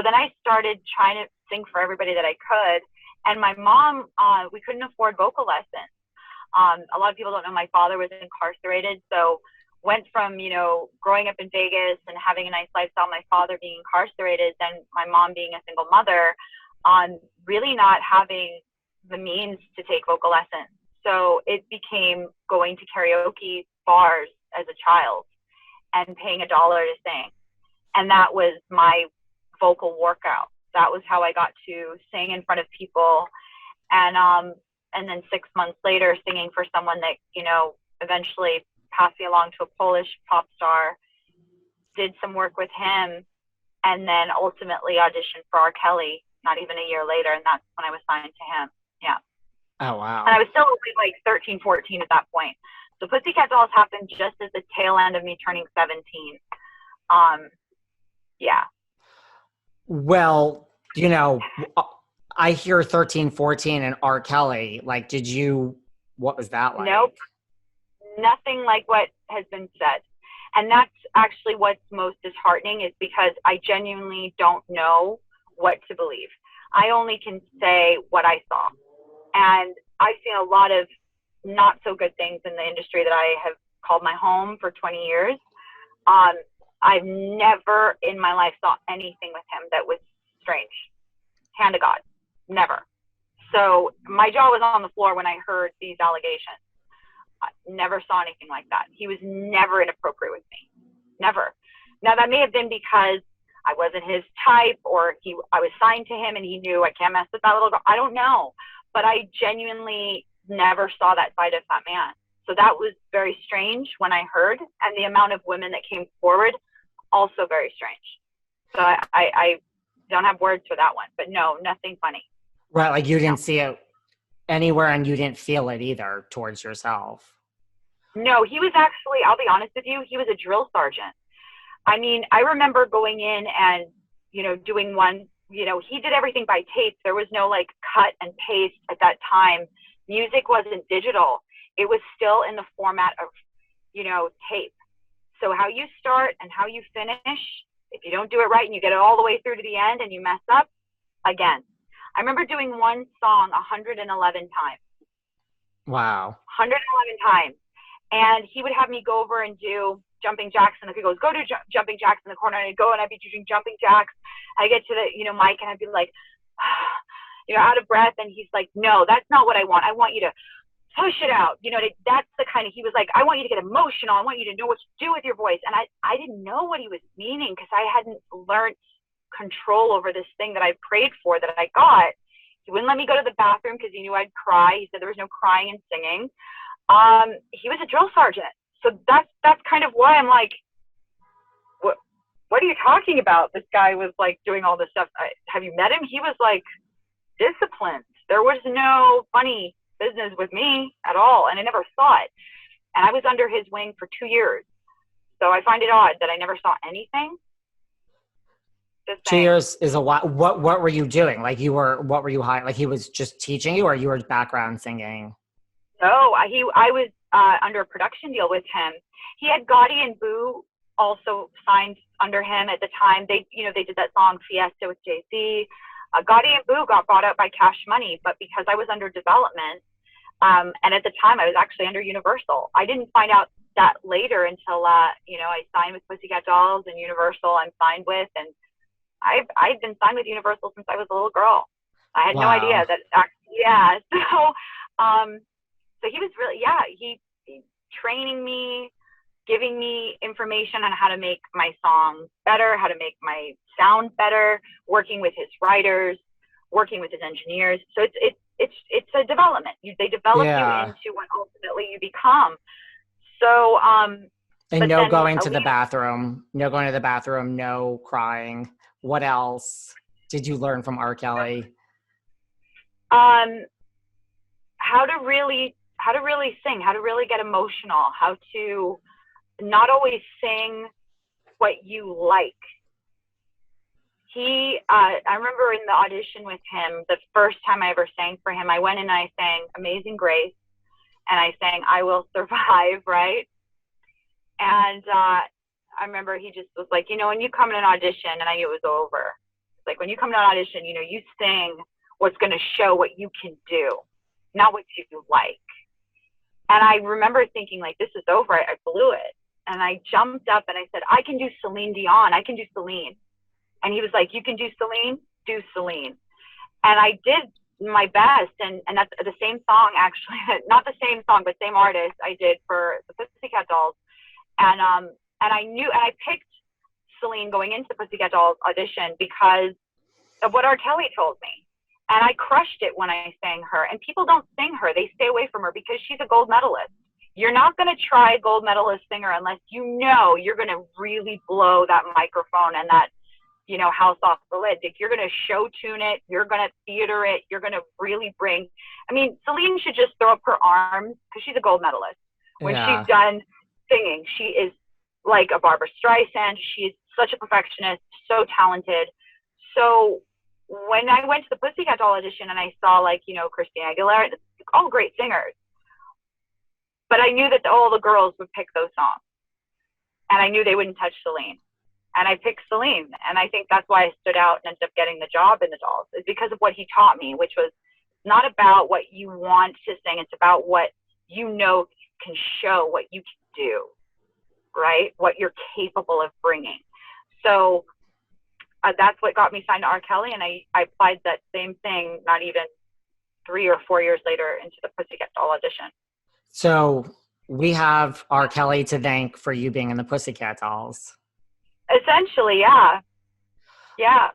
So then I started trying to sing for everybody that I could. And my mom, we couldn't afford vocal lessons. A lot of people don't know my father was incarcerated. So went from, you know, growing up in Vegas and having a nice lifestyle, my father being incarcerated, then my mom being a single mother, really not having the means to take vocal lessons. So it became going to karaoke bars as a child and paying $1 to sing. And that was my vocal workout. That was how I got to sing in front of people. And then 6 months later, singing for someone that, you know, eventually passed me along to a Polish pop star, did some work with him, and then ultimately auditioned for R. Kelly not even a year later. And that's when I was signed to him. Yeah. Oh, wow. And I was still only like 13, 14 at that point. So Pussycat Dolls happened just at the tail end of me turning 17. Yeah. Well, you know, I hear 13, 14 and R. Kelly. Like, what was that like? Nope. Nothing like what has been said. And that's actually what's most disheartening, is because I genuinely don't know what to believe. I only can say what I saw. And I've seen a lot of not so good things in the industry that I have called my home for 20 years. I've never in my life saw anything with him that was strange. Hand to God. Never. So my jaw was on the floor when I heard these allegations. I never saw anything like that. He was never inappropriate with me. Never. Now, that may have been because I wasn't his type, or I was signed to him and he knew I can't mess with that little girl. I don't know. But I genuinely never saw that side of that man. So that was very strange when I heard, and the amount of women that came forward, also very strange. So I don't have words for that one, but no, nothing funny. Right, like you didn't see it anywhere and you didn't feel it either towards yourself. No, he was actually, I'll be honest with you, he was a drill sergeant. I mean, I remember going in and, you know, doing one, you know, he did everything by tape. There was no like cut and paste at that time. Music wasn't digital. It was still in the format of, you know, tape. So how you start and how you finish, if you don't do it right and you get it all the way through to the end and you mess up, again. I remember doing one song 111 times. Wow. 111 times. And he would have me go over and do jumping jacks. And he goes, go do jumping jacks in the corner. And I'd go and I'd be doing jumping jacks. I get to the, you know, mic and I'd be like, you know, out of breath. And he's like, no, that's not what I want. I want you to push it out. You know, that's the kind of, he was like, I want you to get emotional. I want you to know what to do with your voice. And I didn't know what he was meaning, because I hadn't learned control over this thing that I prayed for, that I got. He wouldn't let me go to the bathroom because he knew I'd cry. He said there was no crying and singing. He was a drill sergeant. So that's kind of why I'm like, what are you talking about? This guy was like doing all this stuff. Have you met him? He was like disciplined. There was no funny business with me at all. And I never saw it. And I was under his wing for 2 years. So I find it odd that I never saw anything. 2 years is a lot. What were you doing? Like what were you hiring? Like he was just teaching you, or you were background singing? No, I was under a production deal with him. He had Gotti and Boo also signed under him at the time. They did that song Fiesta with Jay-Z. Gotti and Boo got bought out by Cash Money, but because I was under development, and at the time I was actually under Universal. I didn't find out that later until I signed with Pussycat Dolls, and Universal I'm signed with, and I've been signed with Universal since I was a little girl. I had no idea that. Yeah. So he was really, he training me, giving me information on how to make my songs better, how to make my sound better, working with his writers, working with his engineers. So it's a development. They develop you into what ultimately you become. So and no going to the bathroom, no crying. What else did you learn from R. Kelly? How to really sing, how to really get emotional, how to not always sing what you like. I remember in the audition with him, the first time I ever sang for him, I went in and I sang Amazing Grace, and I sang I Will Survive, right? And I remember he just was like, when you come in an audition, and I knew it was over, Like when you come to an audition, you know, you sing what's going to show what you can do, not what you like. And I remember thinking, like, this is over. I blew it. And I jumped up and I said, I can do Celine Dion. I can do Celine. And he was like, you can do Celine? Do Celine. And I did my best. And that's the same song, actually. Not the same song, but same artist I did for the Pussycat Dolls. And I knew, and I picked Celine going into the Pussycat Dolls audition because of what R. Kelly told me. And I crushed it when I sang her. And people don't sing her. They stay away from her because she's a gold medalist. You're not going to try a gold medalist singer unless you know you're going to really blow that microphone and that, you know, house off the lid. Like, you're going to show tune it. You're going to theater it. You're going to really bring, I mean, Celine should just throw up her arms because she's a gold medalist. When she's done singing, she is like a Barbara Streisand. She's such a perfectionist, so talented. So when I went to the Pussycat Doll audition and I saw, like, you know, Christina Aguilera, all great singers, but I knew that all the girls would pick those songs, and I knew they wouldn't touch Celine. And I picked Celine, and I think that's why I stood out and ended up getting the job in the Dolls, is because of what he taught me, which was not about what you want to sing. It's about what you know can show what you can do, right? What you're capable of bringing. So that's what got me signed to R. Kelly, and I applied that same thing not even 3 or 4 years later into the Pussycat Doll audition. So we have R. Kelly to thank for you being in the Pussycat Dolls. Essentially, yeah. Yeah.